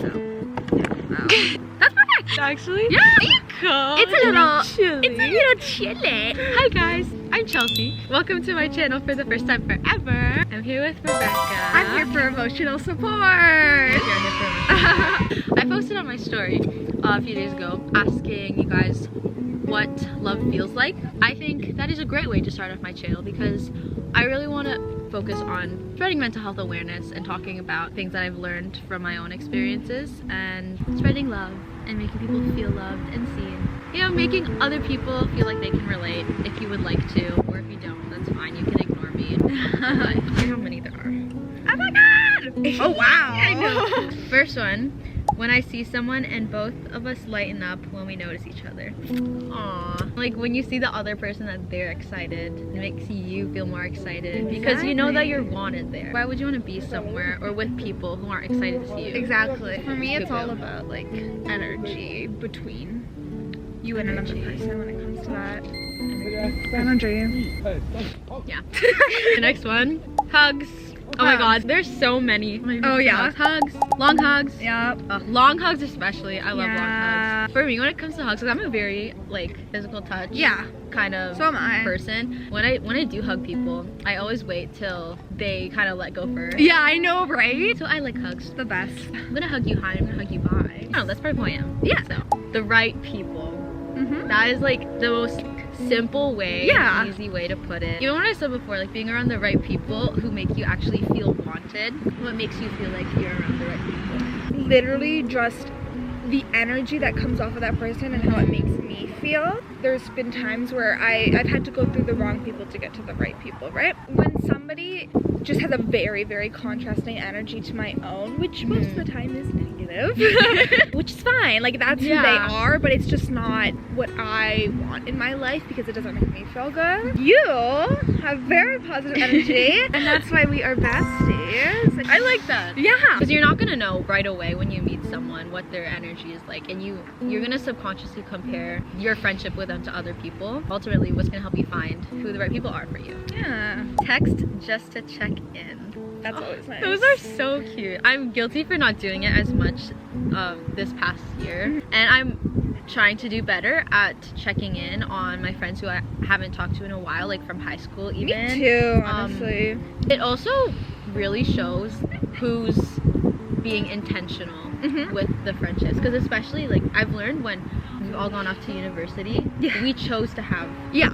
That's perfect. Actually? Yeah. Cool. It's a little chilly. chilly. Hi guys, I'm Chelsea. Welcome to my channel for the first time forever. I'm here with Rebecca. I'm here for emotional support. I posted on my story a few days ago asking you guys what love feels like. I think that is a great way to start off my channel because I really want to focus on spreading mental health awareness and talking about things that I've learned from my own experiences and spreading love and making people feel loved and seen. You know, making other people feel like they can relate if you would like to, or if you don't, that's fine. You can ignore me. But here's how many there are. Oh my god! Oh wow! I know. First one, when I see someone and both of us lighten up when we notice each other. Aww. Like when you see the other person that they're excited, it makes you feel more excited because you know that you're wanted there. Why would you want to be somewhere or with people who aren't excited to see you? Exactly. For me, it's all about like energy between you and another person when it comes to that. Energy. Yeah. The next one, hugs. Oh my god, there's so many. Oh yeah. Hugs, long hugs. Yep. Long hugs especially. I love long hugs. For me, when it comes to hugs, because I'm a very like physical touch kind of person. When I do hug people, I always wait till they kind of let go first. Yeah, I know, right? So I like hugs. The best. I'm gonna hug you high, I'm gonna hug you bye. No, that's part of who I am. Yeah. So, the right people. That is like the most simple way, easy way to put it. Even when I said before, like being around the right people who make you actually feel wanted, what makes you feel like you're around the right people? Literally just the energy that comes off of that person and how it makes me feel. There's been times where I've had to go through the wrong people to get to the right people, right? When somebody just has a very, very contrasting energy to my own, which most of the time is negative, which is fine, like that's who they are, but it's just not what I want in my life because it doesn't make me feel good. You have very positive energy and that's why we are besties. I like that. Yeah. Because you're not gonna know right away when you meet someone what their energy is like, and you're gonna subconsciously compare your friendship with them to other people. Ultimately, what's gonna help you find who the right people are for you. Yeah. Text just to check in. That's always nice. Those are so cute. I'm guilty for not doing it as much this past year, and I'm trying to do better at checking in on my friends who I haven't talked to in a while, like from high school even. Me too, honestly. It also really shows who's being intentional with the friendships, because especially like I've learned when we've all gone off to university, we chose to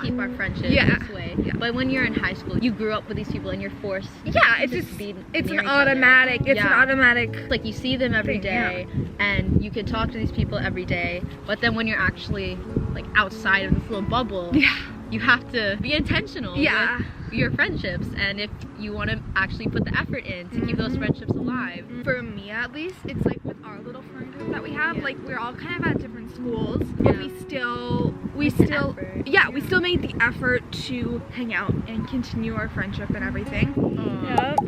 keep our friendship this way. But when you're in high school, you grew up with these people and you're forced it's an automatic like you see them every day and you can talk to these people every day, but then when you're actually like outside of this little bubble, you have to be intentional with your friendships, and if you want to actually put the effort in to keep those friendships alive. For me at least, it's like with our little friend group that we have, like we're all kind of at different schools, but we still made the effort to hang out and continue our friendship and everything.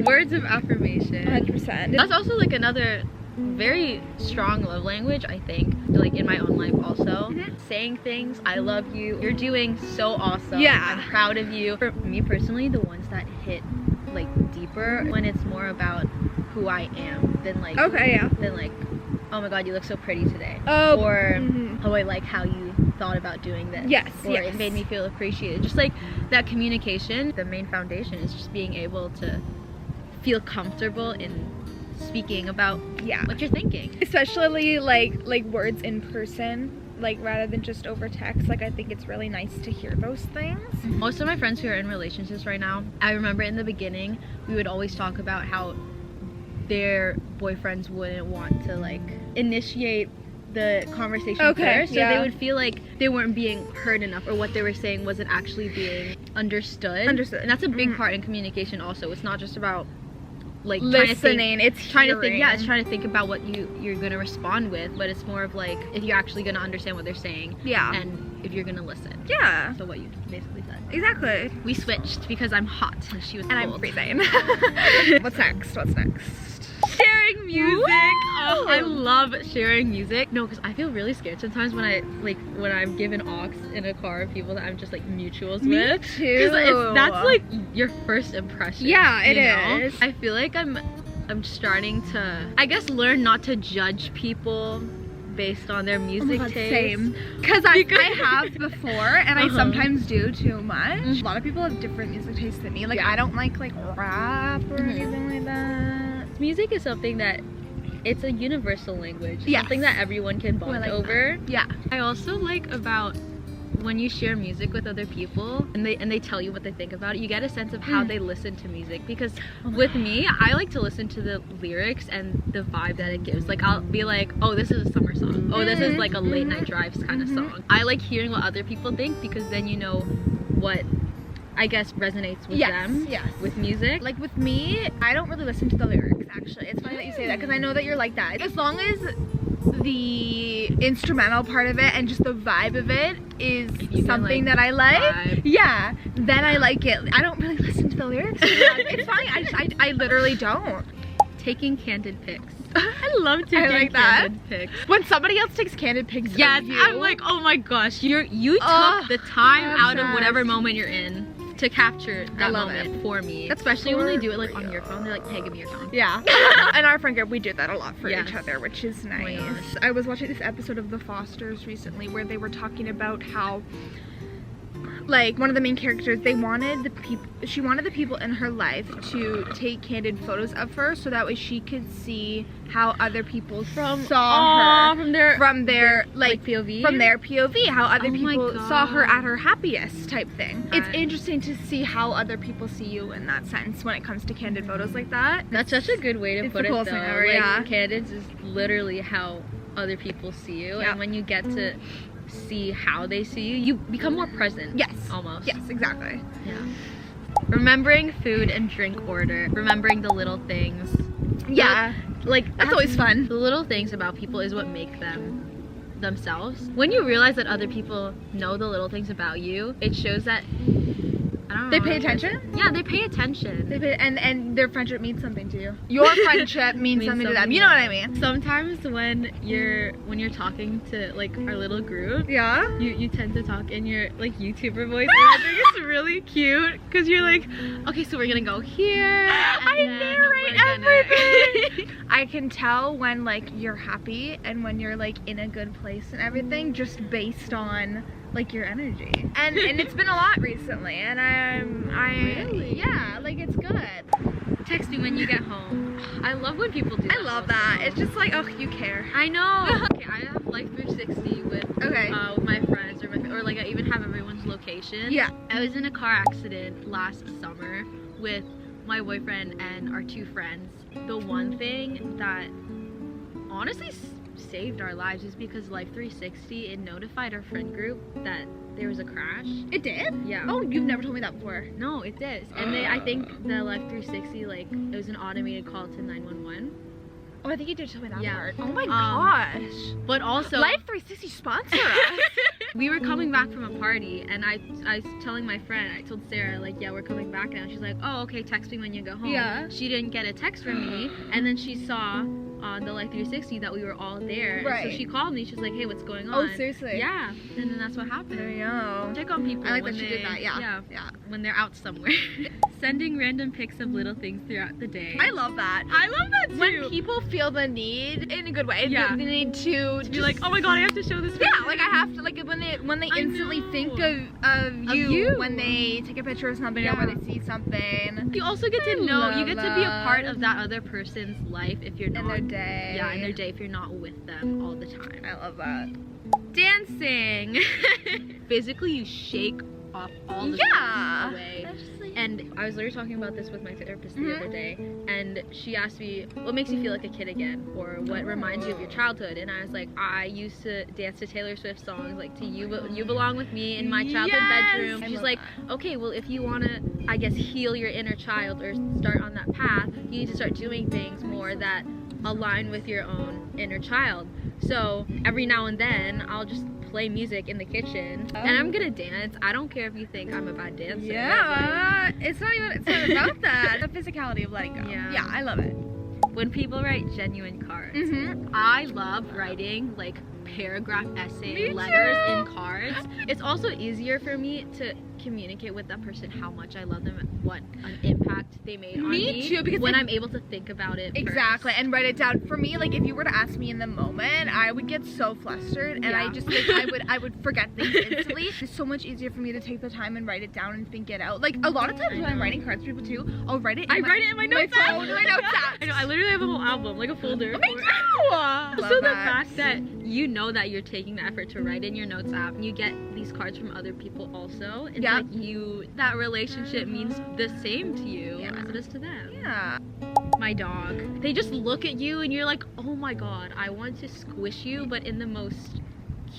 Words of affirmation. 100%. That's also like another very strong love language, I think, like in my own life also. Saying things, I love you, you're doing so awesome, I'm proud of you. For me personally, the ones that hit like deeper when it's more about who I am than like than like, oh my god, you look so pretty today, or oh, I like how you thought about doing this, or it made me feel appreciated. Just like that communication, the main foundation is just being able to feel comfortable in speaking about what you're thinking, especially like words in person, like rather than just over text. Like I think it's really nice to hear those things. Most of my friends who are in relationships right now, I remember in the beginning we would always talk about how their boyfriends wouldn't want to like initiate the conversation first, so they would feel like they weren't being heard enough, or what they were saying wasn't actually being understood. And that's a big part in communication also. It's not just about like listening, it's trying to think about what you're gonna respond with, but it's more of like if you're actually gonna understand what they're saying, and if you're gonna listen. So what you basically said. Exactly. We switched because I'm hot and she was cold. And I'm freezing. What's next? Sharing music. Oh, I love sharing music. No, because I feel really scared sometimes when I'm given aux in a car of people that I'm just like mutuals with. Me too. Because that's like your first impression. Yeah, it is. I feel like I'm I'm starting to, I guess, learn not to judge people based on their music taste. Same. Because I have before, and I sometimes do too much. A lot of people have different music tastes than me. Like, I don't like rap or anything like that. Music is something that, it's a universal language. Yes. Something that everyone can bond over. That. Yeah. I also like about when you share music with other people and they tell you what they think about it, you get a sense of how they listen to music. Because with me, I like to listen to the lyrics and the vibe that it gives. Like, I'll be like, oh, this is a summer song. Oh, this is like a late night drives kind of song. I like hearing what other people think, because then you know what, I guess, resonates with them with music. Like with me, I don't really listen to the lyrics, actually. It's funny that you say that, because I know that you're like that. As long as the instrumental part of it and just the vibe of it is something that I like, then I like it. I don't really listen to the lyrics. It's fine. I literally don't. Taking candid pics. I love taking candid pics. When somebody else takes candid pics, yes, I'm like, oh my gosh, you took the time out of whatever moment you're in to capture that moment for me. Especially when they do it like on your phone. They're like, hey, give me your phone. Yeah. In our friend group, we do that a lot for each other, which is nice. I was watching this episode of The Fosters recently where they were talking about how, like, one of the main characters, she wanted the people in her life to take candid photos of her so that way she could see how other people saw her from their like POV, from their POV, how other people saw her at her happiest type thing. It's interesting to see how other people see you in that sense when it comes to candid photos like that. That's such a good way to put it, though. Like, candids is literally how other people see you, and when you get to see how they see you, you become more present. Yes. Almost. Yes, exactly. Yeah. Remembering food and drink order. Remembering the little things. Yeah. Like, that's always fun. The little things about people is what make them themselves. When you realize that other people know the little things about you, it shows that, I don't know. They pay attention? Yeah, they pay attention. And their friendship means something to you. Your friendship means something to them. You know what I mean? Sometimes when you're talking to like our little group, you tend to talk in your like YouTuber voice, and I think it's really cute because you're like, okay, so we're gonna go here. I narrate everything. I can tell when like you're happy and when you're like in a good place and everything, just based on like your energy. And it's been a lot recently, and like it's good. Text me when you get home. I love when people do that. I love that. It's just like, oh, you care. I know. Okay, I have Life 360 with my friends, or like I even have everyone's location. Yeah. I was in a car accident last summer with my boyfriend and our two friends. The one thing that honestly saved our lives is because Life 360, it notified our friend group that there was a crash. It did? Yeah. Oh, you've never told me that before. No, it did. And I think the Life 360, like, it was an automated call to 911. Oh, I think you did tell me that part. Oh my gosh. But also, Life 360 sponsor us. We were coming back from a party, and I was telling my friend, I told Sarah, like, yeah, we're coming back now. She's like, oh, okay, text me when you go home. Yeah. She didn't get a text from me, and then she saw on the Life 360 that we were all there. Right. So she called me. She was like, hey, what's going on? Oh, seriously? Yeah. And then that's what happened. There you go. Check on people. I like that she did that. Yeah. When they're out somewhere. Sending random pics of little things throughout the day. I love that. I love that too. When people feel the need, in a good way, they need to be like, oh my god, I have to show this person. Yeah, like I have to, like when they instantly think of you when they take a picture of something or when they see something. You also get to know, you get to be a part of that other person's life if you're not. In their day. Yeah, in their day if you're not with them all the time. I love that. Dancing. Physically, you shake off all the stress away. And I was literally talking about this with my therapist the other day, and she asked me, what makes you feel like a kid again, or what reminds you of your childhood? And I was like, I used to dance to Taylor Swift songs, like to You Belong With Me in my childhood bedroom. She's like, okay, well, if you want to, I guess, heal your inner child or start on that path, you need to start doing things more that align with your own inner child. So every now and then I'll just play music in the kitchen and I'm gonna dance. I don't care if you think I'm a bad dancer. Yeah, it's not about that. The physicality of letting go. Yeah, I love it. When people write genuine cards, I love writing like paragraph essay letters in cards. It's also easier for me to communicate with that person how much I love them and what an impact they made on me too, because when I'm able to think about it exactly first. and write it down. For me, like if you were to ask me in the moment, I would get so flustered and I just like I would forget things instantly. It's so much easier for me to take the time and write it down and think it out. Like a lot of times when I'm writing cards for people too, I'll write it in my notes app. phone, my notes app. I know, I literally have a whole album, like a folder. Me too! So the fact that you know that you're taking the effort to write in your notes app and you get these cards from other people also, it's like that relationship means the same to you as it is to them. Yeah. My dog, they just look at you and you're like, oh my god, I want to squish you, but in the most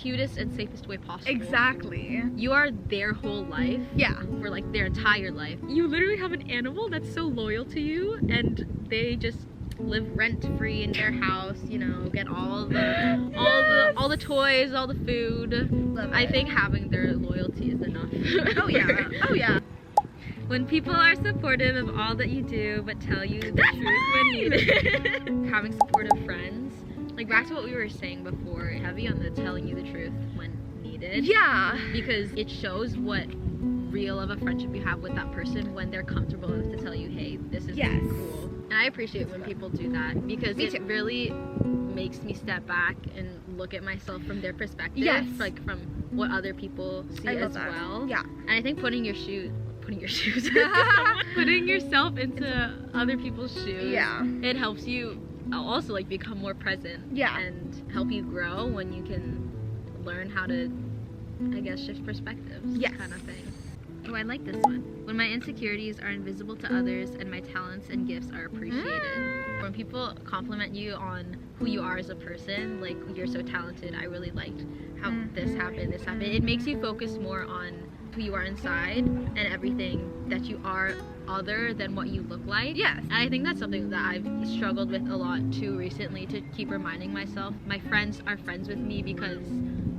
cutest and safest way possible. Exactly. You are their whole life. Yeah. For like their entire life. You literally have an animal that's so loyal to you and they just live rent-free in their house, you know, get all the toys, all the food. Love I it. think having their loyalty is enough. Oh yeah. Oh yeah. When people are supportive of all that you do but tell you the truth when needed. Having supportive friends. Like back to what we were saying before, heavy on the telling you the truth when needed. Yeah. Because it shows what real of a friendship you have with that person when they're comfortable enough to tell you, hey, this is cool. And I appreciate when people do that because it really makes me step back and look at myself from their perspective. Yes. Like from what other people see as well. Yeah. And I think putting yourself into other people's shoes, it helps you also like become more present and help you grow when you can learn how to, I guess, shift perspectives kind of thing. Oh, I like this one. When my insecurities are invisible to others and my talents and gifts are appreciated. When people compliment you on who you are as a person, like you're so talented, I really liked how this happened, it makes you focus more on who you are inside and everything that you are other than what you look like. Yes. And I think that's something that I've struggled with a lot too recently, to keep reminding myself. My friends are friends with me because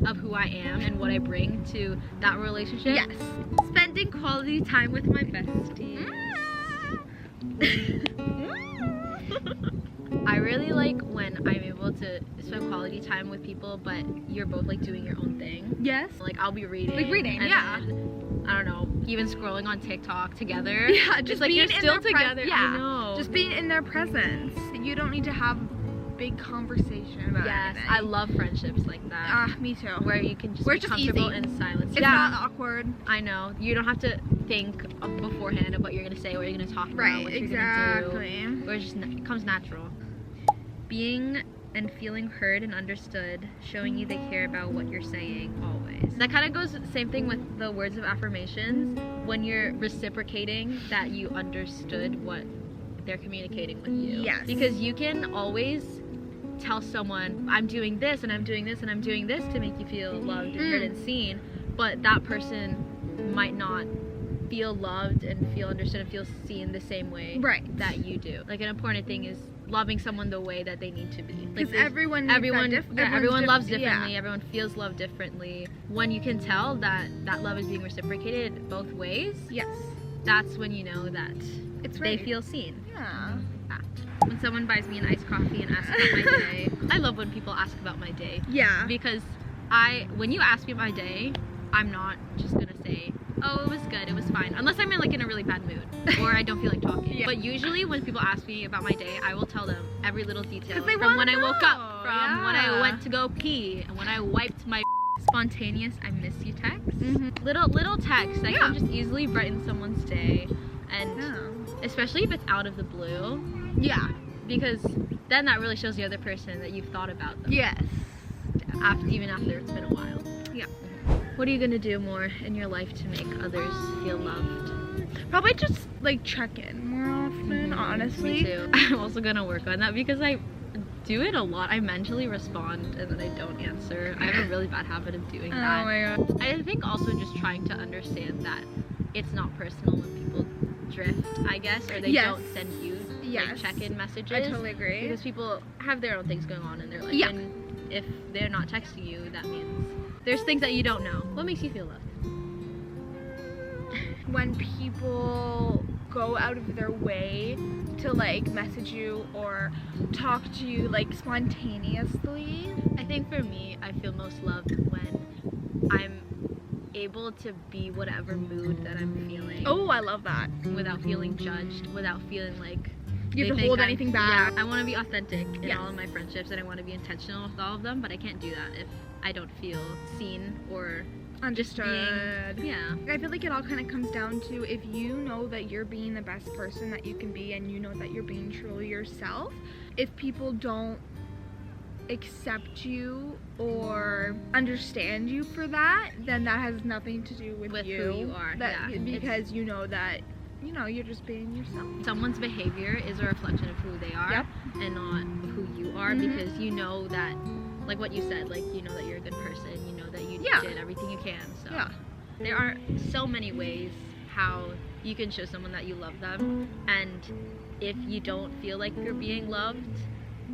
of who I am and what I bring to that relationship. Yes. Spending quality time with my bestie. I really like when I'm able to spend quality time with people, but you're both like doing your own thing. Yes. Like I'll be reading. Like reading, and then, I don't know, even scrolling on TikTok together. Yeah, just like you're still together. I know. Just being in their presence. You don't need to have big conversation about anything. I love friendships like that. Ah, me too. Where you can just be comfortable in silence. It's not awkward. I know. You don't have to think beforehand of what you're gonna say, what you're gonna talk about, what you're gonna do. Where it just it comes natural. Being and feeling heard and understood, showing you they care about what you're saying always. That kind of goes same thing with the words of affirmations. When you're reciprocating that you understood what they're communicating with you. Yes. Because you can always tell someone, I'm doing this and I'm doing this and I'm doing this to make you feel loved and heard and seen, but that person might not feel loved and feel understood and feel seen the same way that you do. Like an important thing is loving someone the way that they need to be. Because like everyone loves differently, everyone feels love differently. When you can tell that that love is being reciprocated both ways, that's when you know that they feel seen. Yeah. When someone buys me an iced coffee and asks about my day, I love when people ask about my day. Yeah. Because when you ask me my day, I'm not just gonna say, oh, it was good, it was fine. Unless I'm in a really bad mood or I don't feel like talking. But usually when people ask me about my day, I will tell them every little detail. From when I woke up, from when I went to go pee, and when I wiped my spontaneous I miss you text. Little texts that can just easily brighten someone's day. And especially if it's out of the blue. Yeah. Because then that really shows the other person that you've thought about them. Yes. Even after it's been a while. Yeah. What are you gonna do more in your life to make others feel loved? Probably just like check in more often, honestly. Me too. I'm also gonna work on that because I do it a lot. I mentally respond and then I don't answer. I have a really bad habit of doing that. Oh my god. I think also just trying to understand that it's not personal when people drift, I guess, or they don't send you like check-in messages. I totally agree. Because people have their own things going on in their life. And if they're not texting you, that means there's things that you don't know. What makes you feel loved? When people go out of their way to like message you or talk to you like spontaneously. I think think for me, I feel most loved when I'm able to be whatever mood that I'm feeling. Oh, I love that. Without feeling judged, without feeling like You have to hold anything back. Yeah, I want to be authentic in Yes. all of my friendships, and I want to be intentional with all of them, but I can't do that if I don't feel seen or Understood. Yeah. I feel like it all kind of comes down to if you know that you're being the best person that you can be and you know that you're being truly yourself, if people don't accept you or understand you for that, then that has nothing to do with you. Who you are. That, yeah. Because you know that, you know, you're just being yourself. Someone's behavior is a reflection of who they are. Yep. And not who you are, because you know that, like what you said, like you know that you're a good person, you know that you did everything you can. So there are so many ways how you can show someone that you love them, and if you don't feel like you're being loved,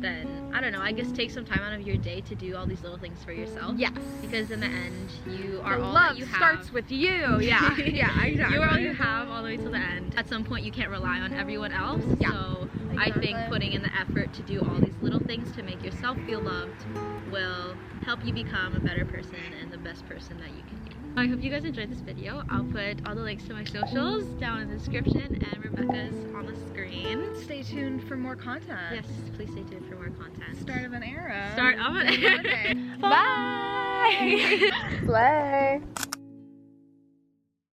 then I don't know, I guess take some time out of your day to do all these little things for yourself. Yes. Because in the end, you are all love that you have. starts with you. Yeah. Yeah, exactly. You are all you have all the way to the end. At some point, you can't rely on everyone else. Yeah. So I think putting in the effort to do all these little things to make yourself feel loved will help you become a better person and the best person that you can be. I hope you guys enjoyed this video. I'll put all the links to my socials down in the description, and Rebecca's on the screen. Stay tuned for more content. Yes, please stay tuned for more content. Start of an era. Start of an era. Bye. Slay.